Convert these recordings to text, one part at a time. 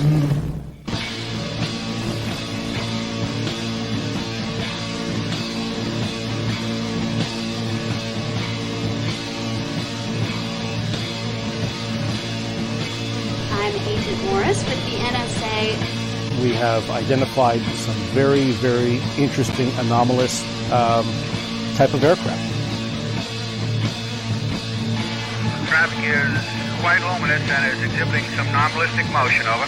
I'm Agent Morris with the NSA. We have identified some very, very interesting anomalous type of aircraft. Traffic is quite luminous and is exhibiting some non-ballistic motion. Over.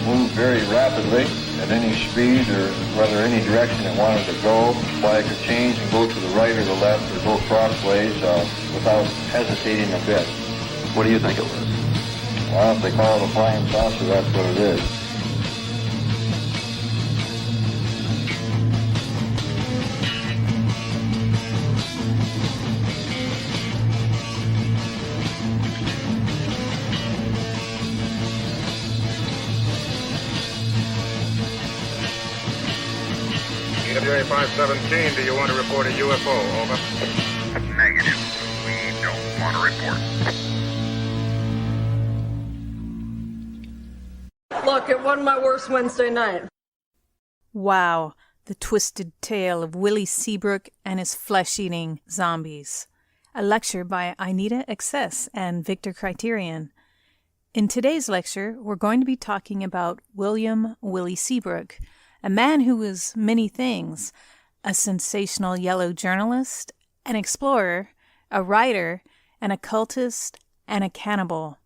Move very rapidly at any speed or whether any direction it wanted to go. Flag could change and go to the right or the left or go crossways without hesitating a bit. What do you think it was? Well, if they call it a flying saucer, that's what it is. EWA 517, do you want to report a UFO? Over. Negative. We don't want to report. Look, it wasn't my worst Wednesday night. Wow, the twisted tale of Willy Seabrook and his flesh-eating zombies. A lecture by Einida, Excs and Viktor Criterion. In today's lecture, we're going to be talking about Willy Seabrook, a man who was many things: a sensational yellow journalist, an explorer, a writer, an occultist, and a cannibal.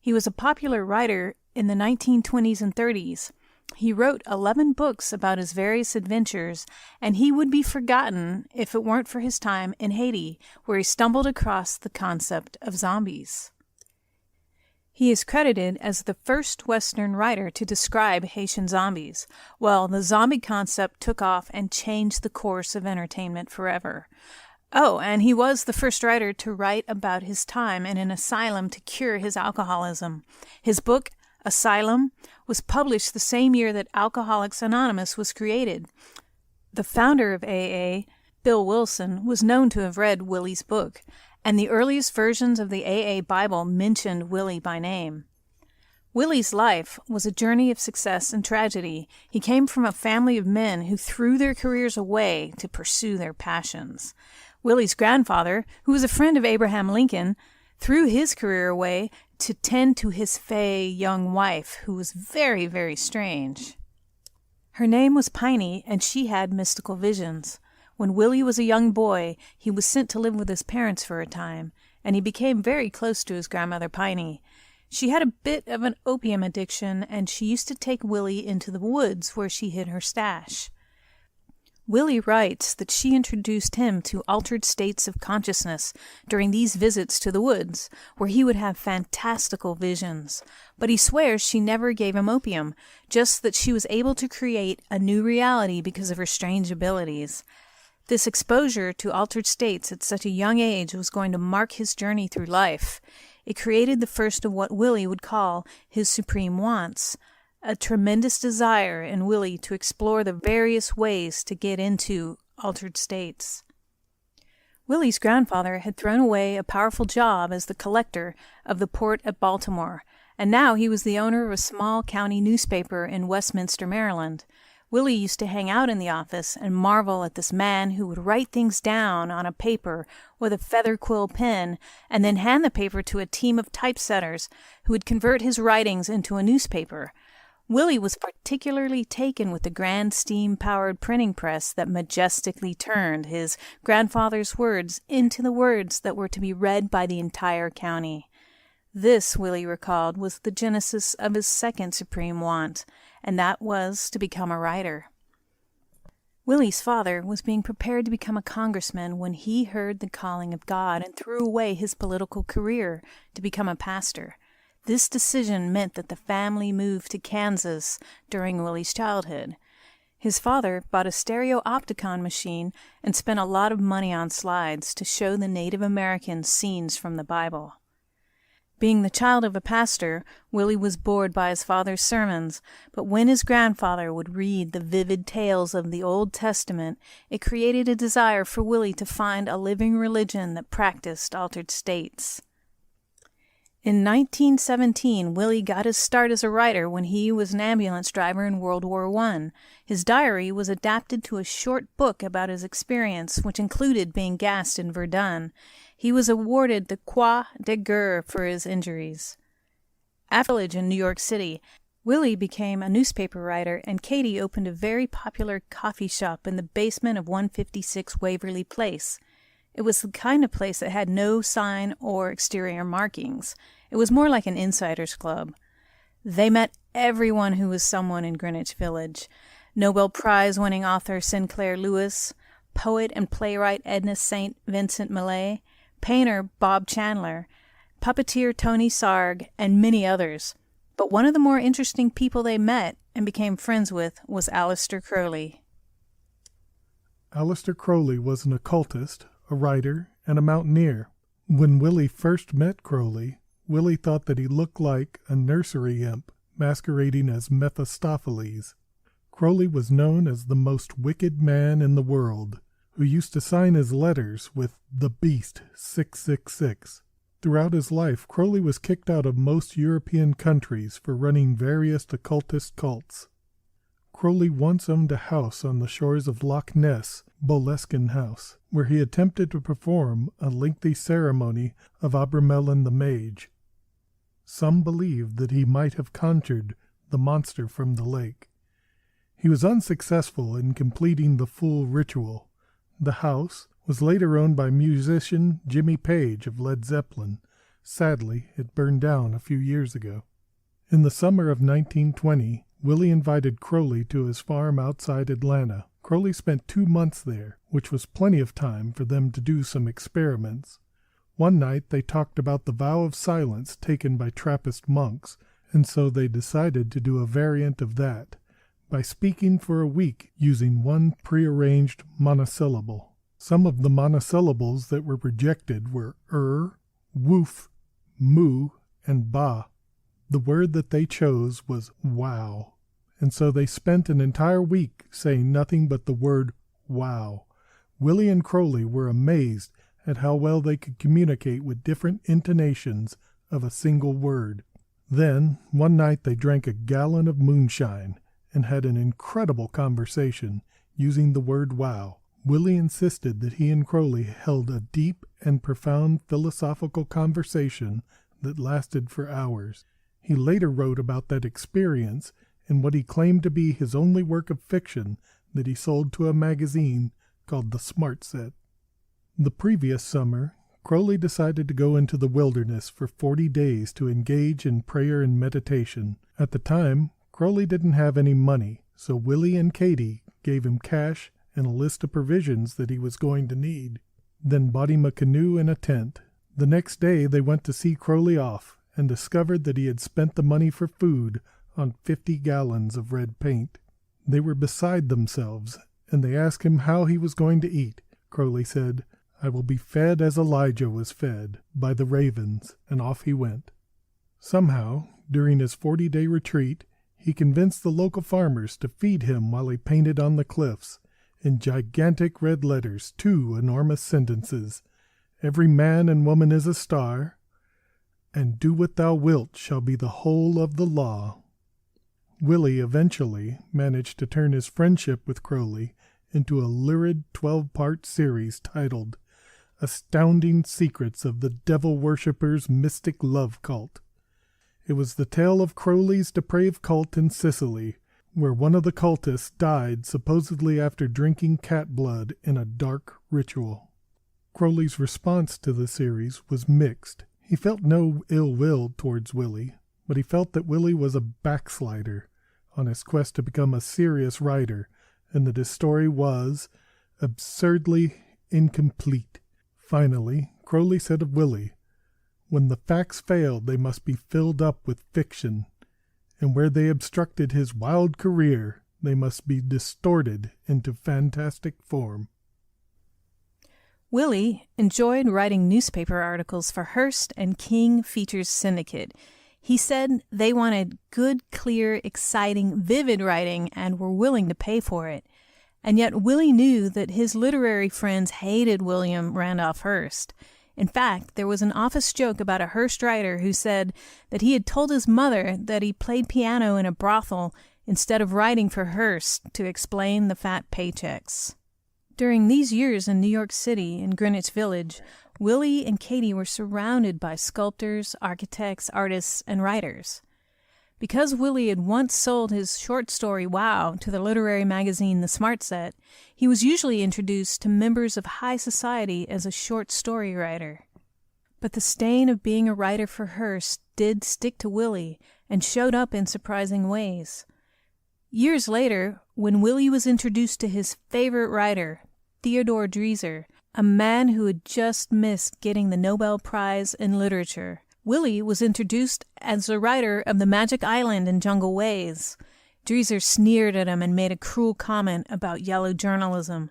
He was a popular writer in the 1920s and 30s. He wrote 11 books about his various adventures, and he would be forgotten if it weren't for his time in Haiti, where he stumbled across the concept of zombies. He is credited as the first Western writer to describe Haitian zombies. Well, the zombie concept took off and changed the course of entertainment forever. Oh, and he was the first writer to write about his time in an asylum to cure his alcoholism. His book, Asylum, was published the same year that Alcoholics Anonymous was created. The founder of AA, Bill Wilson, was known to have read Willy's book, and the earliest versions of the AA Bible mentioned Willy by name. Willy's life was a journey of success and tragedy. He came from a family of men who threw their careers away to pursue their passions. Willy's grandfather, who was a friend of Abraham Lincoln, threw his career away to tend to his fey young wife, who was very, very strange. Her name was Piney, and she had mystical visions. When Willy was a young boy, he was sent to live with his parents for a time, and he became very close to his grandmother Piney. She had a bit of an opium addiction, and she used to take Willy into the woods where she hid her stash. Willy writes that she introduced him to altered states of consciousness during these visits to the woods, where he would have fantastical visions. But he swears she never gave him opium, just that she was able to create a new reality because of her strange abilities. This exposure to altered states at such a young age was going to mark his journey through life. It created the first of what Willy would call his supreme wants, a tremendous desire in Willy to explore the various ways to get into altered states. Willy's grandfather had thrown away a powerful job as the collector of the port at Baltimore, and now he was the owner of a small county newspaper in Westminster, Maryland. Willy used to hang out in the office and marvel at this man who would write things down on a paper with a feather quill pen and then hand the paper to a team of typesetters who would convert his writings into a newspaper. Willy was particularly taken with the grand steam-powered printing press that majestically turned his grandfather's words into the words that were to be read by the entire county. This, Willy recalled, was the genesis of his second supreme want, and that was to become a writer. Willy's father was being prepared to become a congressman when he heard the calling of God and threw away his political career to become a pastor. This decision meant that the family moved to Kansas during Willy's childhood. His father bought a stereopticon machine and spent a lot of money on slides to show the Native Americans scenes from the Bible. Being the child of a pastor, Willy was bored by his father's sermons, but when his grandfather would read the vivid tales of the Old Testament, it created a desire for Willy to find a living religion that practiced altered states. In 1917, Willy got his start as a writer when he was an ambulance driver in World War I. His diary was adapted to a short book about his experience, which included being gassed in Verdun. He was awarded the Croix de Guerre for his injuries. After college in New York City, Willy became a newspaper writer, and Katie opened a very popular coffee shop in the basement of 156 Waverly Place. It was the kind of place that had no sign or exterior markings. It was more like an insider's club. They met everyone who was someone in Greenwich Village. Nobel Prize-winning author Sinclair Lewis, poet and playwright Edna St. Vincent Millay, painter Bob Chandler, puppeteer Tony Sarg, and many others. But one of the more interesting people they met and became friends with was Aleister Crowley. Aleister Crowley was an occultist, a writer, and a mountaineer. When Willy first met Crowley, Willy thought that he looked like a nursery imp masquerading as Mephistopheles. Crowley was known as the most wicked man in the world, who used to sign his letters with the Beast 666. Throughout his life, Crowley was kicked out of most European countries for running various occultist cults. Crowley once owned a house on the shores of Loch Ness, Boleskine House, where he attempted to perform a lengthy ceremony of Abramelin the Mage. Some believed that he might have conjured the monster from the lake. He was unsuccessful in completing the full ritual. The house was later owned by musician Jimmy Page of Led Zeppelin. Sadly, it burned down a few years ago. In the summer of 1920, Willy invited Crowley to his farm outside Atlanta. Crowley spent 2 months there, which was plenty of time for them to do some experiments. One night they talked about the vow of silence taken by Trappist monks, and so they decided to do a variant of that, by speaking for a week using one prearranged monosyllable. Some of the monosyllables that were rejected were woof, moo, and ba. The word that they chose was wow, and so they spent an entire week saying nothing but the word wow. Willy and Crowley were amazed at how well they could communicate with different intonations of a single word. Then, one night they drank a gallon of moonshine and had an incredible conversation using the word wow. Willy insisted that he and Crowley held a deep and profound philosophical conversation that lasted for hours. He later wrote about that experience in what he claimed to be his only work of fiction that he sold to a magazine called The Smart Set. The previous summer, Crowley decided to go into the wilderness for 40 days to engage in prayer and meditation. At the time, Crowley didn't have any money, so Willy and Katie gave him cash and a list of provisions that he was going to need, then bought him a canoe and a tent. The next day they went to see Crowley off and discovered that he had spent the money for food on 50 gallons of red paint. They were beside themselves, and they asked him how he was going to eat. Crowley said, "I will be fed as Elijah was fed, by the ravens," and off he went. Somehow, during his 40-day retreat, he convinced the local farmers to feed him while he painted on the cliffs, in gigantic red letters, 2 enormous sentences: "Every man and woman is a star," and "Do what thou wilt shall be the whole of the law." Willy eventually managed to turn his friendship with Crowley into a lurid 12-part series titled Astounding Secrets of the Devil Worshipper's Mystic Love Cult. It was the tale of Crowley's depraved cult in Sicily, where one of the cultists died supposedly after drinking cat blood in a dark ritual. Crowley's response to the series was mixed. He felt no ill will towards Willy, but he felt that Willy was a backslider on his quest to become a serious writer, and that his story was absurdly incomplete. Finally, Crowley said of Willy, "When the facts failed, they must be filled up with fiction, and where they obstructed his wild career, they must be distorted into fantastic form." Willy enjoyed writing newspaper articles for Hearst and King Features Syndicate. He said they wanted good, clear, exciting, vivid writing and were willing to pay for it. And yet Willy knew that his literary friends hated William Randolph Hearst. In fact, there was an office joke about a Hearst writer who said that he had told his mother that he played piano in a brothel instead of writing for Hearst to explain the fat paychecks. During these years in New York City and Greenwich Village, Willy and Katie were surrounded by sculptors, architects, artists, and writers. Because Willy had once sold his short story Wow to the literary magazine The Smart Set, he was usually introduced to members of high society as a short story writer. But the stain of being a writer for Hearst did stick to Willy and showed up in surprising ways. Years later, when Willy was introduced to his favorite writer, Theodore Dreiser, a man who had just missed getting the Nobel Prize in Literature, Willy was introduced as the writer of The Magic Island and Jungle Ways. Dreiser sneered at him and made a cruel comment about yellow journalism.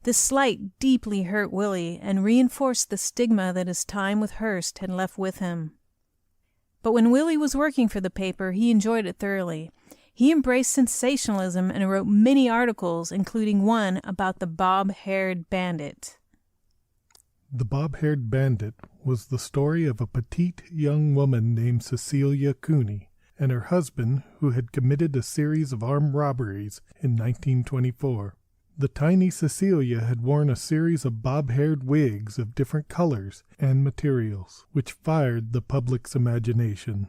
This slight deeply hurt Willy and reinforced the stigma that his time with Hearst had left with him. But when Willy was working for the paper, he enjoyed it thoroughly. He embraced sensationalism and wrote many articles, including one about the bob-haired bandit. The Bob-Haired Bandit was the story of a petite young woman named Cecilia Cooney and her husband who had committed a series of armed robberies in 1924. The tiny Cecilia had worn a series of bob-haired wigs of different colors and materials, which fired the public's imagination.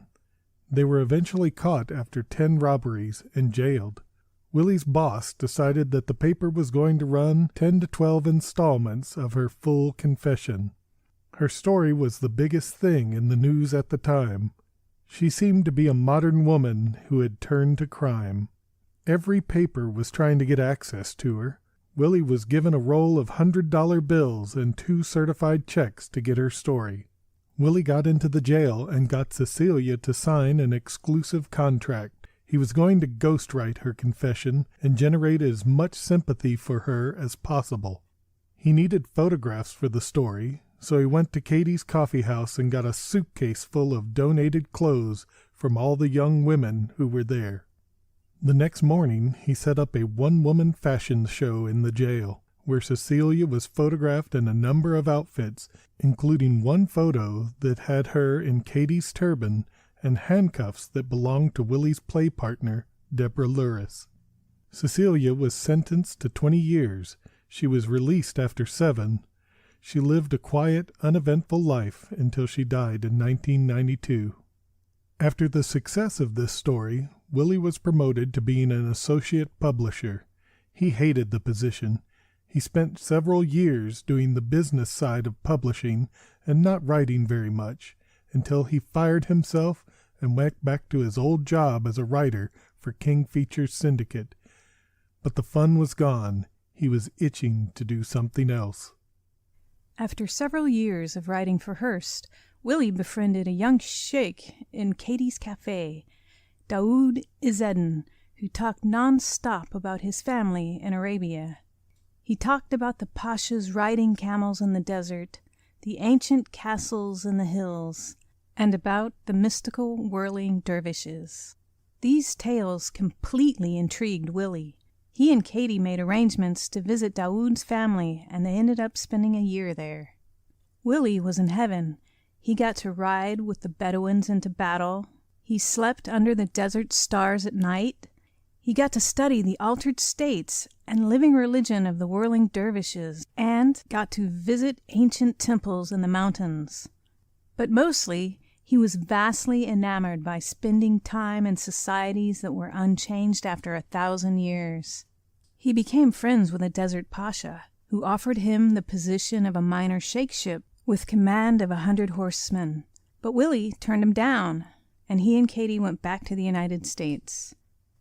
They were eventually caught after 10 robberies and jailed. Willy's boss decided that the paper was going to run 10 to 12 installments of her full confession. Her story was the biggest thing in the news at the time. She seemed to be a modern woman who had turned to crime. Every paper was trying to get access to her. Willy was given a roll of $100 bills and 2 certified checks to get her story. Willy got into the jail and got Cecilia to sign an exclusive contract. He was going to ghostwrite her confession and generate as much sympathy for her as possible. He needed photographs for the story, so he went to Katie's coffee house and got a suitcase full of donated clothes from all the young women who were there. The next morning, he set up a one-woman fashion show in the jail, where Cecilia was photographed in a number of outfits, including one photo that had her in Katie's turban and handcuffs that belonged to Willy's play partner, Deborah Luris. Cecilia was sentenced to 20 years. She was released after 7. She lived a quiet, uneventful life until she died in 1992. After the success of this story, Willy was promoted to being an associate publisher. He hated the position. He spent several years doing the business side of publishing and not writing very much, until he fired himself and went back to his old job as a writer for King Features Syndicate. But the fun was gone. He was itching to do something else. After several years of writing for Hearst, Willy befriended a young sheikh in Katie's cafe, Daoud Izzedin, who talked non-stop about his family in Arabia. He talked about the pashas riding camels in the desert, the ancient castles in the hills, and about the mystical whirling dervishes. These tales completely intrigued Willy. He and Katie made arrangements to visit Daoud's family, and they ended up spending a year there. Willy was in heaven. He got to ride with the Bedouins into battle. He slept under the desert stars at night. He got to study the altered states and living religion of the whirling dervishes, and got to visit ancient temples in the mountains. But mostly, he was vastly enamored by spending time in societies that were unchanged after 1,000 years. He became friends with a desert pasha, who offered him the position of a minor sheikhship with command of 100 horsemen. But Willy turned him down, and he and Katie went back to the United States.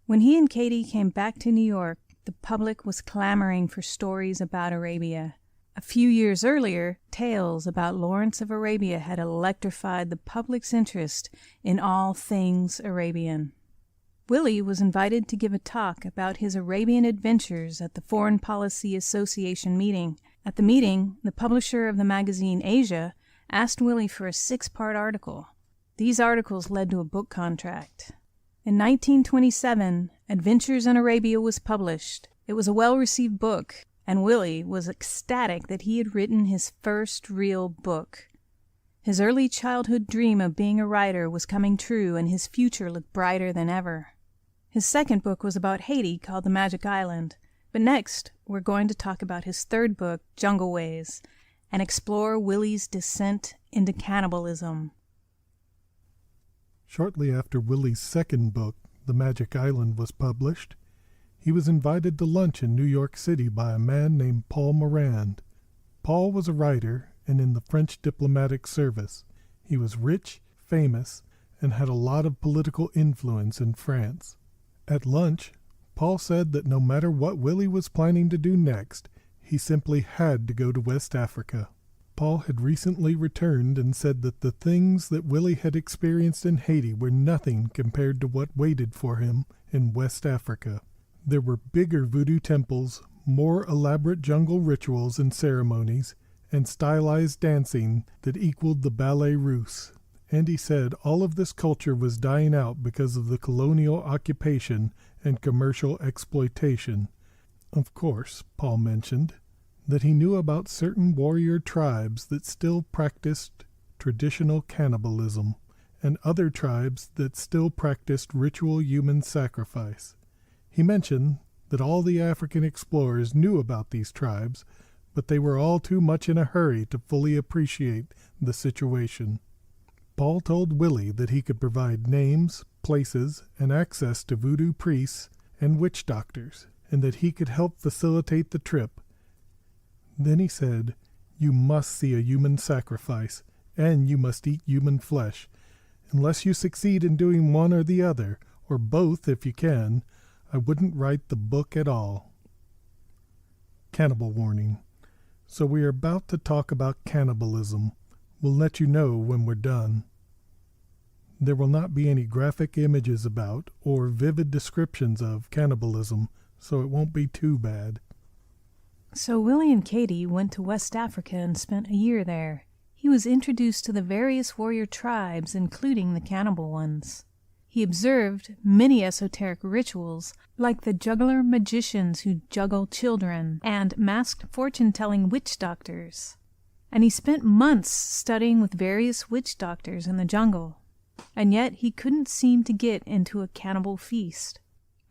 When he and Katie came back to New York, the public was clamoring for stories about Arabia. A few years earlier, tales about Lawrence of Arabia had electrified the public's interest in all things Arabian. Willy was invited to give a talk about his Arabian adventures at the Foreign Policy Association meeting. At the meeting, the publisher of the magazine Asia asked Willy for a 6-part article. These articles led to a book contract. In 1927, Adventures in Arabia was published. It was a well-received book, and Willy was ecstatic that he had written his first real book. His early childhood dream of being a writer was coming true, and his future looked brighter than ever. His second book was about Haiti, called The Magic Island. But next, we're going to talk about his third book, Jungle Ways, and explore Willy's descent into cannibalism. Shortly after Willy's second book, The Magic Island, was published, he was invited to lunch in New York City by a man named Paul Morand. Paul was a writer and in the French diplomatic service. He was rich, famous, and had a lot of political influence in France. At lunch, Paul said that no matter what Willy was planning to do next, he simply had to go to West Africa. Paul had recently returned and said that the things that Willy had experienced in Haiti were nothing compared to what waited for him in West Africa. There were bigger voodoo temples, more elaborate jungle rituals and ceremonies, and stylized dancing that equaled the ballet russe. And he said all of this culture was dying out because of the colonial occupation and commercial exploitation. Of course, Paul mentioned that he knew about certain warrior tribes that still practiced traditional cannibalism, and other tribes that still practiced ritual human sacrifice. He mentioned that all the African explorers knew about these tribes, but they were all too much in a hurry to fully appreciate the situation. Paul told Willy that he could provide names, places, and access to voodoo priests and witch doctors, and that he could help facilitate the trip. Then he said, "You must see a human sacrifice, and you must eat human flesh. Unless you succeed in doing one or the other, or both if you can, I wouldn't write the book at all." Cannibal warning. So we are about to talk about cannibalism. We'll let you know when we're done. There will not be any graphic images about or vivid descriptions of cannibalism, so it won't be too bad. So Willy and Katie went to West Africa and spent a year there. He was introduced to the various warrior tribes, including the cannibal ones. He observed many esoteric rituals, like the juggler magicians who juggle children, and masked fortune-telling witch doctors. And he spent months studying with various witch doctors in the jungle. And yet he couldn't seem to get into a cannibal feast.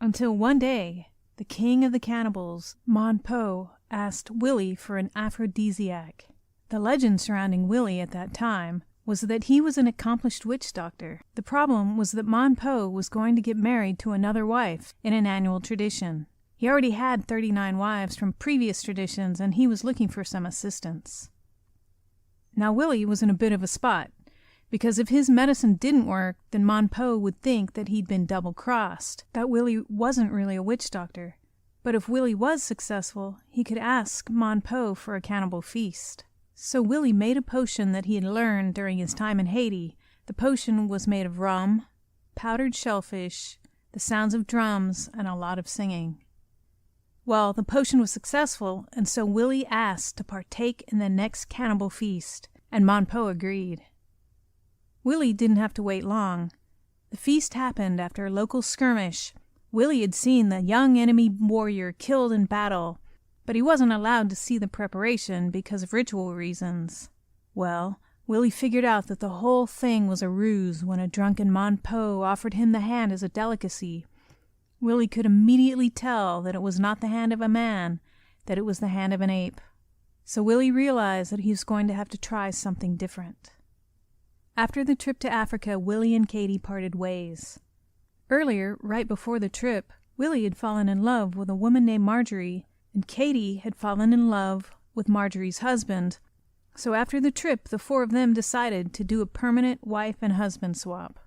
Until one day, the king of the cannibals, Monpo, asked Willy for an aphrodisiac. The legend surrounding Willy at that time was that he was an accomplished witch doctor. The problem was that Monpo was going to get married to another wife in an annual tradition. He already had 39 wives from previous traditions, and he was looking for some assistance. Now Willy was in a bit of a spot, because if his medicine didn't work, then Monpo would think that he'd been double-crossed, that Willy wasn't really a witch doctor. But if Willy was successful, he could ask Monpo for a cannibal feast. So Willy made a potion that he had learned during his time in Haiti. The potion was made of rum, powdered shellfish, the sounds of drums, and a lot of singing. Well, the potion was successful, and so Willy asked to partake in the next cannibal feast, and Monpo agreed. Willy didn't have to wait long. The feast happened after a local skirmish. Willy had seen the young enemy warrior killed in battle, but he wasn't allowed to see the preparation because of ritual reasons. Well, Willy figured out that the whole thing was a ruse when a drunken Monpo offered him the hand as a delicacy. Willy could immediately tell that it was not the hand of a man, that it was the hand of an ape. So Willy realized that he was going to have to try something different. After the trip to Africa, Willy and Katie parted ways. Earlier, right before the trip, Willy had fallen in love with a woman named Marjorie, and Katie had fallen in love with Marjorie's husband. So after the trip, the four of them decided to do a permanent wife and husband swap.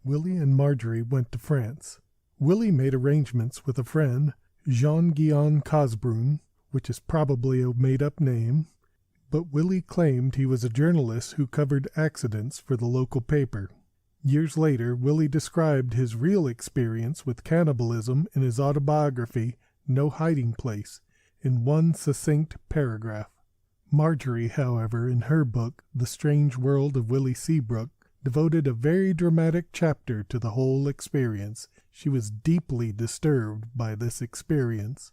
Willy and Marjorie went to France. Willy made arrangements with a friend, Jean-Guyon Cosbrun, which is probably a made-up name, but Willy claimed he was a journalist who covered accidents for the local paper. Years later, Willy described his real experience with cannibalism in his autobiography, No Hiding Place, in one succinct paragraph. Marjorie, however, in her book, The Strange World of Willy Seabrook, devoted a very dramatic chapter to the whole experience. She was deeply disturbed by this experience.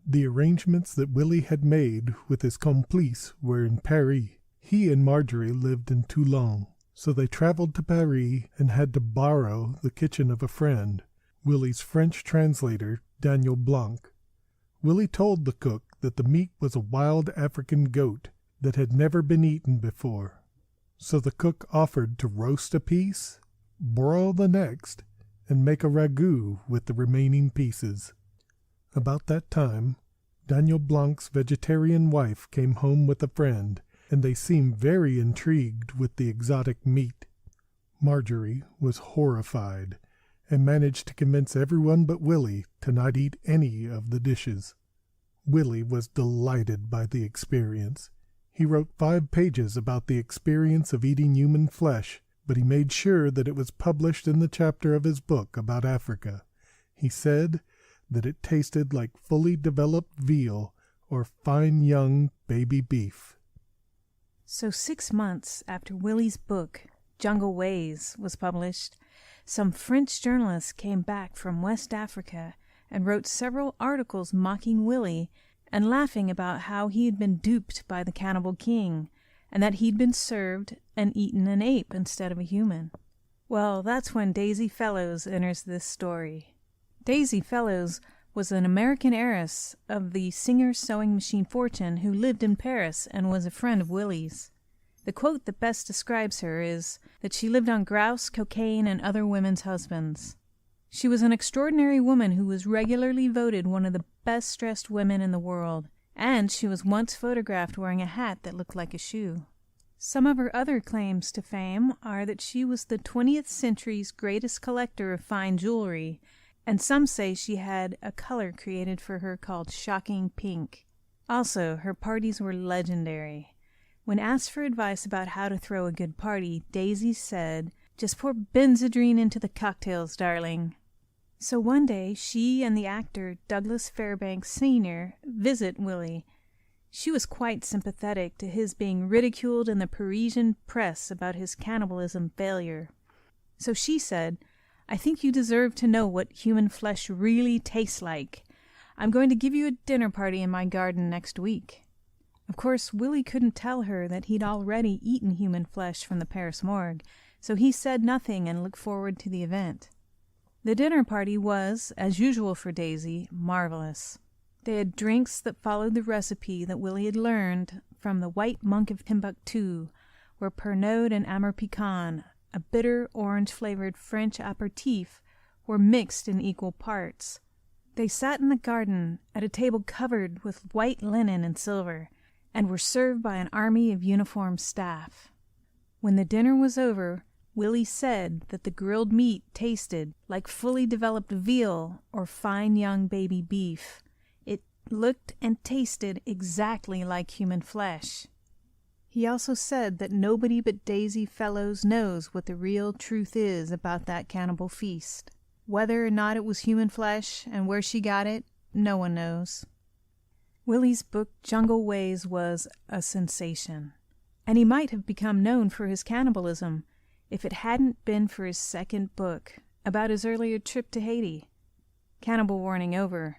The arrangements that Willy had made with his complice were in Paris. He and Marjorie lived in Toulon, so they traveled to Paris and had to borrow the kitchen of a friend, Willy's French translator, Daniel Blanc. Willy told the cook that the meat was a wild African goat that had never been eaten before. So the cook offered to roast a piece, broil the next, and make a ragout with the remaining pieces. About that time, Daniel Blanc's vegetarian wife came home with a friend, and they seemed very intrigued with the exotic meat. Marjorie was horrified, and managed to convince everyone but Willy to not eat any of the dishes. Willy was delighted by the experience. He wrote 5 pages about the experience of eating human flesh, but he made sure that it was published in the chapter of his book about Africa. He said that it tasted like fully developed veal or fine young baby beef. So 6 months after Willy's book, Jungle Ways, was published, some French journalists came back from West Africa and wrote several articles mocking Willy and laughing about how he had been duped by the cannibal king, and that he'd been served and eaten an ape instead of a human. Well, that's when Daisy Fellows enters this story. Daisy Fellows was an American heiress of the singer sewing machine fortune who lived in Paris and was a friend of Willy's. The quote that best describes her is that she lived on grouse, cocaine, and other women's husbands. She was an extraordinary woman who was regularly voted one of the best-dressed women in the world, and she was once photographed wearing a hat that looked like a shoe. Some of her other claims to fame are that she was the 20th century's greatest collector of fine jewelry, and some say she had a color created for her called shocking pink. Also, her parties were legendary. When asked for advice about how to throw a good party, Daisy said, "Just pour Benzedrine into the cocktails, darling." So one day, she and the actor Douglas Fairbanks Sr. visit Willy. She was quite sympathetic to his being ridiculed in the Parisian press about his cannibalism failure. So she said, "I think you deserve to know what human flesh really tastes like. I'm going to give you a dinner party in my garden next week." Of course, Willy couldn't tell her that he'd already eaten human flesh from the Paris morgue, so he said nothing and looked forward to the event. The dinner party was, as usual for Daisy, marvelous. They had drinks that followed the recipe that Willy had learned from the White Monk of Timbuktu, where Pernod and Amerpican, a bitter orange-flavored French aperitif, were mixed in equal parts. They sat in the garden at a table covered with white linen and silver, and were served by an army of uniformed staff. When the dinner was over, Willy said that the grilled meat tasted like fully developed veal or fine young baby beef. It looked and tasted exactly like human flesh. He also said that nobody but Daisy Fellows knows what the real truth is about that cannibal feast. Whether or not it was human flesh and where she got it, no one knows. Willy's book Jungle Ways was a sensation, and he might have become known for his cannibalism if it hadn't been for his second book about his earlier trip to Haiti. Cannibal warning over.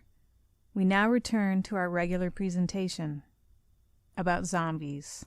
We now return to our regular presentation about zombies.